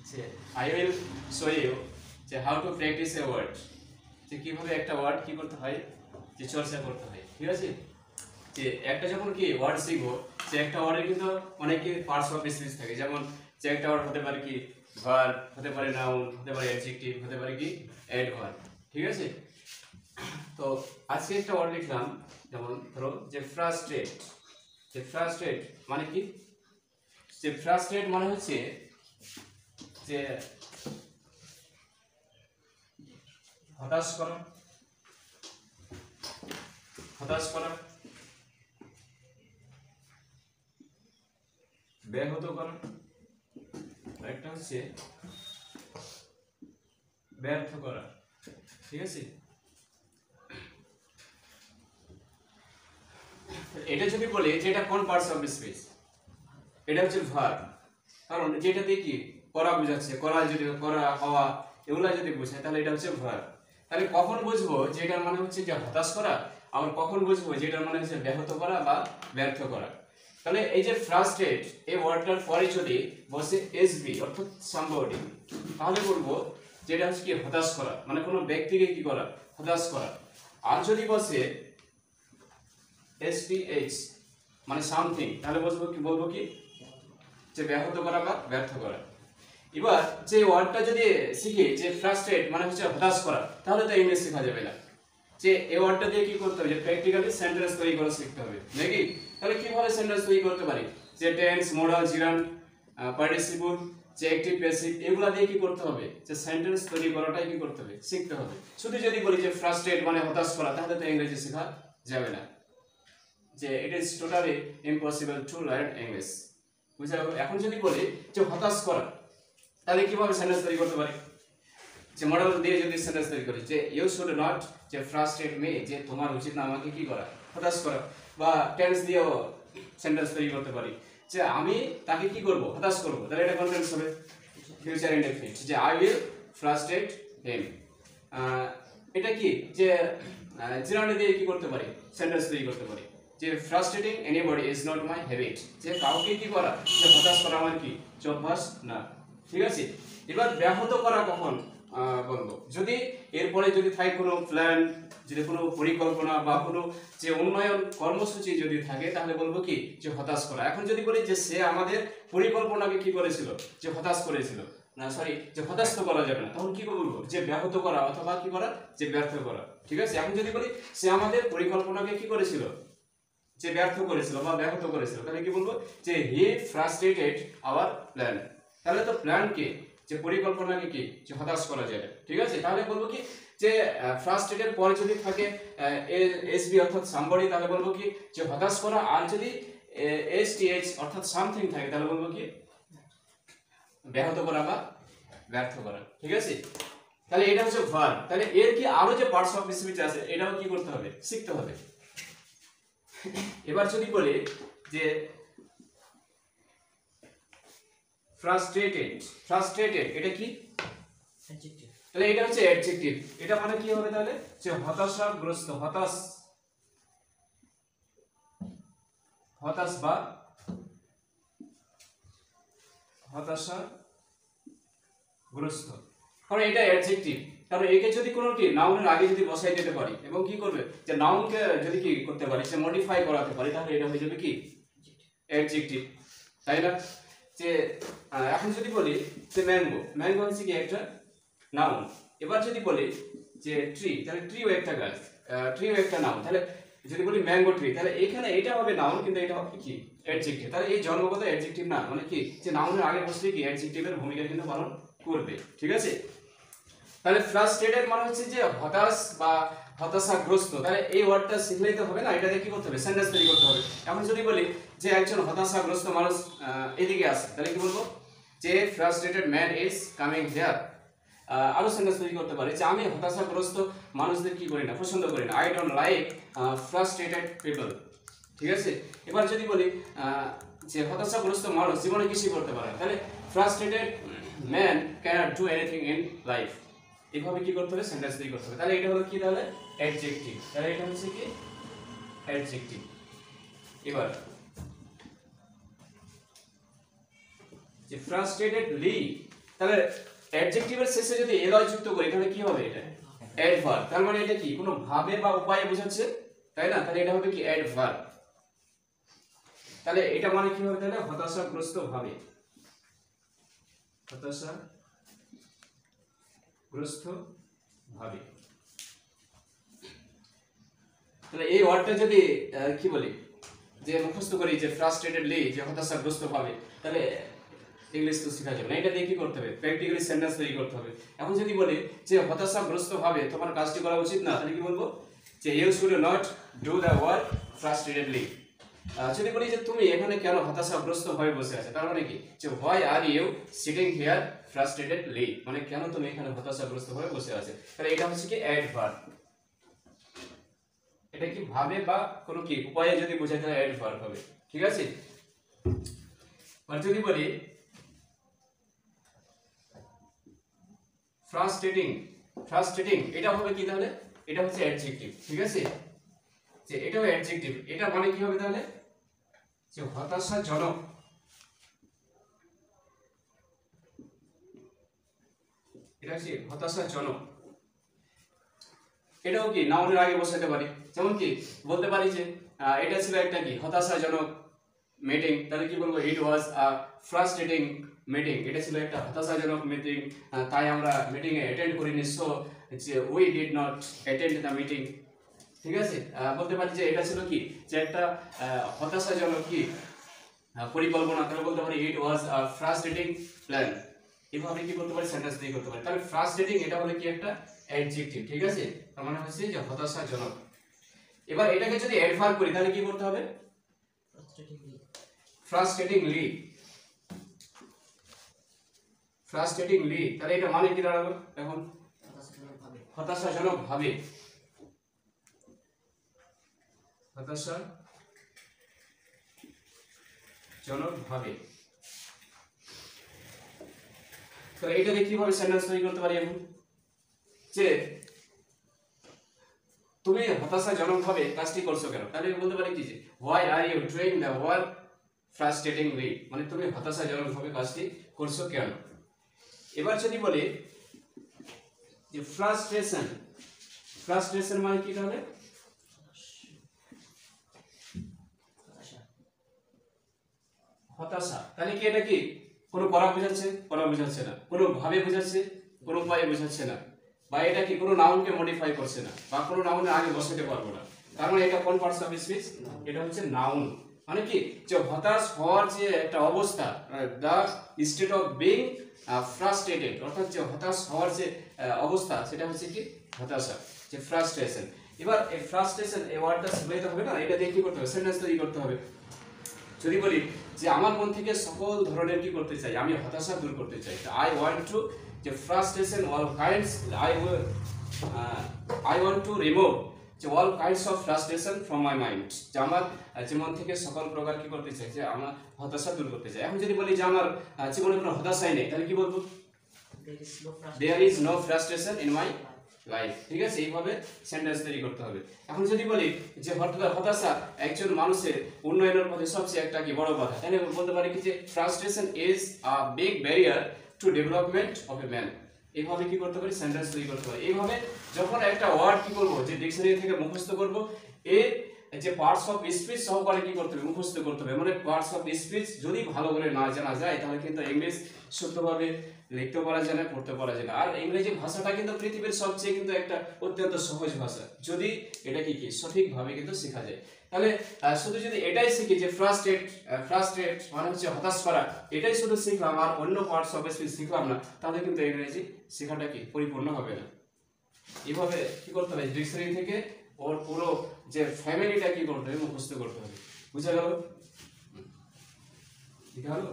যে I will show you যে how to practice a word, যে কিভাবে একটা ওয়ার্ড কি করতে হয়, যে চর্চা করতে হয়। ঠিক আছে, যে একটা যখন কি ওয়ার্ড শিখবো, যে একটা ওয়ার্ডের কিন্তু অনেকে পার্টস অফ স্পিচ থাকে, যেমন যে একটা ওয়ার্ড হতে পারে কি ভার্ব, হতে পারে নাউন, হতে পারে অ্যাডজেক্টিভ, হতে পারে কি অ্যাডভার্ব। ঠিক আছে, তো আজকে একটা ওয়ার্ড লিখলাম, যেমন ধরো যে ফ্রাস্ট্রেট। যে ফ্রাস্ট্রেট মানে কি, যে ফ্রাস্ট্রেট মানে হচ্ছে যে হতাশ করা, হতাশ করা, ব্যাহত করা, একটা হচ্ছে ব্যর্থ করা। ঠিক আছে, এটা যদি বলি যে এটা কোন পার্টস অফ স্পিচ, এটা হচ্ছে ভার্ব। কারণ যেটা দিয়ে কি করা বোঝাচ্ছে, করা যদি করা হওয়া এগুলা যদি বোঝায় তাহলে এটা হচ্ছে ভার্ব। তাহলে কখন বুঝবো যে এটার মানে হচ্ছে যে হতাশ করা, আবার কখন বুঝবো যে এটার মানে হচ্ছে ব্যাহত করা বা ব্যর্থ করা। তাহলে এই যে ফ্রাস্ট্রেট এই ওয়ার্ডটার পরে যদি বসে এসবি অর্থাৎ সামবডি, তাহলে বলবো যে এটা হচ্ছে কি হতাশ করা, মানে কোনো ব্যক্তিকে কি করা, হতাশ করা। আর যদি বসে এসপিএইচ মানে সামথিং, তাহলে বলবো কি যে ব্যাহত করা বা ব্যর্থ করা। এবার যে ওয়ার্ডটা যদি শিখি যে ফ্রাস্ট্রেট মানে হচ্ছে হতাশ করা, তাহলে তো ইংলিশ শেখা যাবে না। যে এই ওয়ার্ডটা দিয়ে কি করতে হবে, যে প্র্যাকটিক্যালি সেন্টেন্স তৈরি করা শিখতে হবে নাকি। তাহলে কিভাবে সেন্টেন্স তৈরি করতে পারি, যে টেন্স, মডাল, জিরান্ড, পার্টিসিপল, যে অ্যাক্টিভ, প্যাসিভ, এগুলা দিয়ে কি করতে হবে, যে সেন্টেন্স তৈরি করাটাই কি করতে হবে, শিখতে হবে। শুধু যদি বলি যে ফ্রাস্ট্রেট মানে হতাশ করা, তাহলে তো ইংরেজি শেখা যাবে না। যে it is totally impossible to learn English. বুঝা গেল? এখন যদি বলি যে হতাশ করা, তাহলে কিভাবে সেন্টেন্স তৈরি করতে পারি, যে মডেল দিয়ে যদি সেন্টেন্স তৈরি করি যে ইউ শুড নট যে ফ্রাস্ট্রেট মি, যে তোমার উচিত না আমাকে কি করা, হতাশ করা। বা টেন্স দিয়েও সেন্টেন্স তৈরি করতে পারি, যে আমি তাকে কি করব, হতাশ করব। তাহলে এটা কোন টেন্স হবে, ফিউচার ইনডেফিনিট, যে আই উইল ফ্রাস্ট্রেট হিম। এটা কি যে জিরান্ড দিয়ে কি করতে পারি, সেন্টেন্স তৈরি করতে পারি, যে frustrating anybody is not my habit, যে কাউকে কি করা, যে হতাশ করা আমার কি অভ্যাস না। ঠিক আছে, এবার ব্যাহত করা কখন বলবো, যদি এরপরে যদি থাকে কোনো প্ল্যান, যদি কোনো পরিকল্পনা বা কোনো যে উন্নয়ন কর্মসূচি যদি থাকে, তাহলে বলবো কি যে হতাশ করা। এখন যদি বলি যে সে আমাদের পরিকল্পনাকে কি করেছিল, যে হতাশ করেছিল, না সরি যে হতাশ তো করা যাবে না, তখন কি বলবো, যে ব্যাহত করা অথবা কি করা, যে ব্যর্থ করা। ঠিক আছে, এখন যদি বলি সে আমাদের পরিকল্পনাকে কি করেছিল, যে ব্যর্থ করেছিল বা ব্যাহত করেছিল, তাহলে কি বলবো, যে হি ফ্রাস্ট্রেটেড আওয়ার প্ল্যান। তাহলে তো প্ল্যানকে, যে পরিকল্পনাকে কি যে হতাশ করা যায়। ঠিক আছে, তাহলে বলবো কি যে ফ্রাস্ট্রেটেড পরে যদি থাকে এসবি অর্থাৎ সামবডি, তাহলে বলবো কি যে হতাশ করা। আর যদি এসটিএইচ অর্থাৎ সামথিং থাকে, তাহলে বলবো কি ব্যাহত করা বা ব্যর্থ করা। ঠিক আছে, তাহলে এটা হচ্ছে ভার্ব। তাহলে এর কি আরো যে পার্টস অফ স্পিচ আছে, এটাও কি করতে হবে, শিখতে হবে। এবার যদি বলি যে ফ্রাস্ট্রেটেড, ফ্রাস্ট্রেটেড এটা কি, তাহলে এটা হচ্ছে অ্যাডজেক্টিভ। এটা মানে কি হবে তাহলে, যে হতাশাগ্রস্ত, হতাশ বা হতাশাগ্রস্ত, কারণ এটা অ্যাডজেক্টিভ। কারণ একে যদি কোনো কি নাউনের আগে যদি বসাই দিতে পারি এবং কি করবে, যে নাউনকে যদি কি করতে পারি, যে মডিফাই করাতে পারি, তাহলে এটা হয়ে যাবে কি অ্যাডজেক্টিভ, তাই না। যে এখন যদি বলি যে ম্যাঙ্গো, ম্যাঙ্গো হচ্ছে কি একটা নাউন। এবার যদি বলি যে ট্রি, তাহলে ট্রিও একটা গাছ, ট্রিও একটা নাউন। তাহলে যদি বলি ম্যাঙ্গো ট্রি, তাহলে এখানে এটা হবে নাউন, কিন্তু এটা হবে কি অ্যাডজেক্টিভ। তাহলে এই জন্মগত অ্যাডজেক্টিভ না, মানে কি যে নাউনের আগে বসলে কি অ্যাডজেক্টিভের ভূমিকা কিন্তু পালন করবে। ঠিক আছে, তাহলে ফ্রাস্ট্রেটেড মানে হচ্ছে যে হতাশ বা হতাশাগ্রস্ত। তাহলে এই ওয়ার্ডটা শিখলেই তো হবে না, এটা দিয়ে কি করতে হবে, সেন্টেন্স তৈরি করতে হবে। এখন যদি বলি যে একজন হতাশাগ্রস্ত মানুষ এদিকে আসে, তাহলে কি বলবো, যে frustrated man is coming here. আরো সেন্টেন্স তৈরি করতে পারি, যে আমি হতাশাগ্রস্ত মানুষদের কি করি না, পছন্দ করি না, I don't like frustrated people. ঠিক আছে, এবার যদি বলি যে হতাশাগ্রস্ত মানুষ জীবনে কিছুই করতে পারে না, তাহলে frustrated man cannot do anything in life. এইভাবে কি করতে হবে, সেন্টেন্স তৈরি করতে হবে। তাহলে এটা হলো কি, তাহলে অ্যাডজেক্টিভ। তাহলে এটা হচ্ছে কি অ্যাডজেক্টিভ। এবার যে ফ্রাস্ট্রেটেডলি, তাহলে অ্যাডজেক্টিভের শেষে যদি এলয় যুক্ত করি তাহলে কি হবে এটা অ্যাডভার্ব তার মানে এটা কি কোনো ভাবে বা উপায়ে বোঝাচ্ছে তাই না তাহলে এটা হবে কি অ্যাডভার্ব তাহলে এটা মানে কি হবে তাহলে হতাশাগ্রস্ত ভাবে হতাশাগ্রস্ত ভাবে তাহলে এই ওয়ার্ডটা যদি কি বলি যে মুখস্থ করি যে ফ্রাস্ট্রেটেডলি যে হতাশাগ্রস্ত ভাবে তাহলে ইংলিশ তো শেখা যাবে না এটা দিয়ে কি করতে হবে প্র্যাকটিক্যালি সেন্টেন্স তৈরি করতে হবে এখন যদি বলি যে হতাশাগ্রস্ত ভাবে তোমার কাজটি করা উচিত না তাহলে কি বলবো যে you should not do the work frustratedly যদি বলি যে তুমি এখানে কেন হতাশাগ্রস্ত ভাবে বসে আছো তার মানে কি যে why are you sitting here frustratedly মানে কেন তুমি এখানে হতাশাগ্রস্ত ভাবে বসে আছো তাহলে এটা হচ্ছে কি অ্যাডভার্ব এটা কি ভাবে বা কোনো কি উপায়ে যদি বোঝাতে হয় অ্যাডভার্ব হবে ঠিক আছে আর যদি বলি ফ্রাস্ট্রেটিং এটা হবে কি তাহলে এটা হচ্ছে অ্যাডজেক্টিভ ঠিক আছে যে এটাও অ্যাডজেক্টিভ এটা মানে কি হবে তাহলে যে হতাশাজনক এটা হচ্ছে হতাশাজনক এটাও কি নাউনের আগে বসাতে পারি যেমন কি বলতে পারি যে এটা ছিল একটা কি হতাশাজনক মিটিং তাহলে কি বলবো ইট ওয়াজ আ ফ্রাস্ট্রেটিং মিটিং এটা ছিল একটা হতাশাজনক মিটিং তাই আমরা মিটিং এ অ্যাটেন্ড করিনি সো যে we did not attend the meeting ঠিক আছে বলতে পারি যে এটা ছিল কি যে একটা হতাশাজনক কি পরিকল্পনা তাহলে বলতে পারি ইট ওয়াজ আ ফ্রাস্ট্রেটিং প্ল্যান এভাবে কি করতে পারি সেন্টেন্স দিয়ে করতে পারি তাহলে ফ্রাস্ট্রেটিং এটা হলো কি একটা অ্যাডজেক্টিভ ঠিক আছে তার মানে হচ্ছে যে হতাশাজনক এবার এটাকে যদি অ্যাডভার্ব করি তাহলে কি করতে হবে ফ্রাস্ট্রেটিংলি তাহলে এটা মানে কি দাঁড়াবে এখন হতাশাজনক ভাবে তাহলে এটাকে কিভাবে সেন্টেন্স তৈরি করতে পারি এখন যে তুমি হতাশাজনক ভাবে কাজটি করছো কেন তাহলে বলতে পারি কি যে why are you doing the work frustratingly মানে তুমি হতাশাজনক ভাবে কাজটি করছো কেন এবার যদি বলি যে ফ্রাস্ট্রেশন মানে কি তাহলে হতাশা তাহলে কি এটা কি কোনো করা বোঝাচ্ছে না কোনো ভাবে বোঝাচ্ছে কোনো উপায়ে বোঝাচ্ছে না বা এটা কি কোনো নাউনকে মডিফাই করছে না বা কোনো নাউনের আগে বসাতে পারবো না তার মানে এটা কোন পার্টস অফ স্পিচ এটা হচ্ছে নাউন মানে কি যে হতাশ হওয়ার যে একটা অবস্থা the state of being frustrated অর্থাৎ যে হতাশ হওয়ার যে অবস্থা সেটা হচ্ছে কি হতাশা যে ফ্রাস্ট্রেশন এবার এই ফ্রাস্ট্রেশন এই ওয়ার্ডটা বুঝাইতে হবে না এটা দিয়ে কি করতে হবে সেন্টেন্স তৈরি করতে হবে যদি বলি যে আমার মন থেকে সকল ধরনের কি করতে চাই আমি হতাশা দূর করতে চাই আই ওয়ান্ট টু যে frustration all kinds I want to remove যে all kinds of frustration from my mind যে আমার জীবন থেকে সকল প্রকার কি করতে চাই যে আমার হতাশা দূর করতে চাই এখন যদি বলি যে আমার জীবনে কোনো হতাশাই নেই তাহলে কি বলবো there is no frustration in my life ঠিক আছে এইভাবে সেন্টেন্স তৈরি করতে হবে এখন যদি বলি যে হতাশা একজন মানুষের উন্নয়নের পথে সবচেয়ে একটা কি বড় কথা তাহলে বলতে পারি কি যে frustration is a big barrier two development of a man এইভাবে কি করতে পারি সেন্টেন্স তৈরি করতে পারি এইভাবে যখন একটা ওয়ার্ড কি করব যে ডিকশনারি থেকে মুখস্থ করব এর যে পার্টস অফ স্পিচ সহকারে কি করতে হবে মুখস্থ করতে হবে মানে পার্টস অফ স্পিচ যদি ভালো করে না জানা যায় তাহলে কিন্তু ইংলিশ শুদ্ধভাবে লিখতে পারা যায় না পড়তে পারা যায় না আর ইংরেজি ভাষাটা কিন্তু পৃথিবীর সবচেয়ে কিন্তু একটা অত্যন্ত সহজ ভাষা যদি এটা কি সঠিকভাবে কিন্তু শেখা যায় তাহলে শুধু যদি এটাই শিখি যে ফ্রাস্ট্রেট মানে হচ্ছে হতাশ করা এটাই শুধু শিখলাম আর অন্য পার্টস অফ স্পিচ শিখলাম না তাহলে কিন্তু ইংরেজি শেখাটা কি পরিপূর্ণ হবে না এইভাবে কি করতে হবে ডিকশনারি থেকে ওর পুরো যে ফ্যামিলিটা কি করতে হবে মুখস্থ করতে হবে বুঝা গেল ঠিক হলো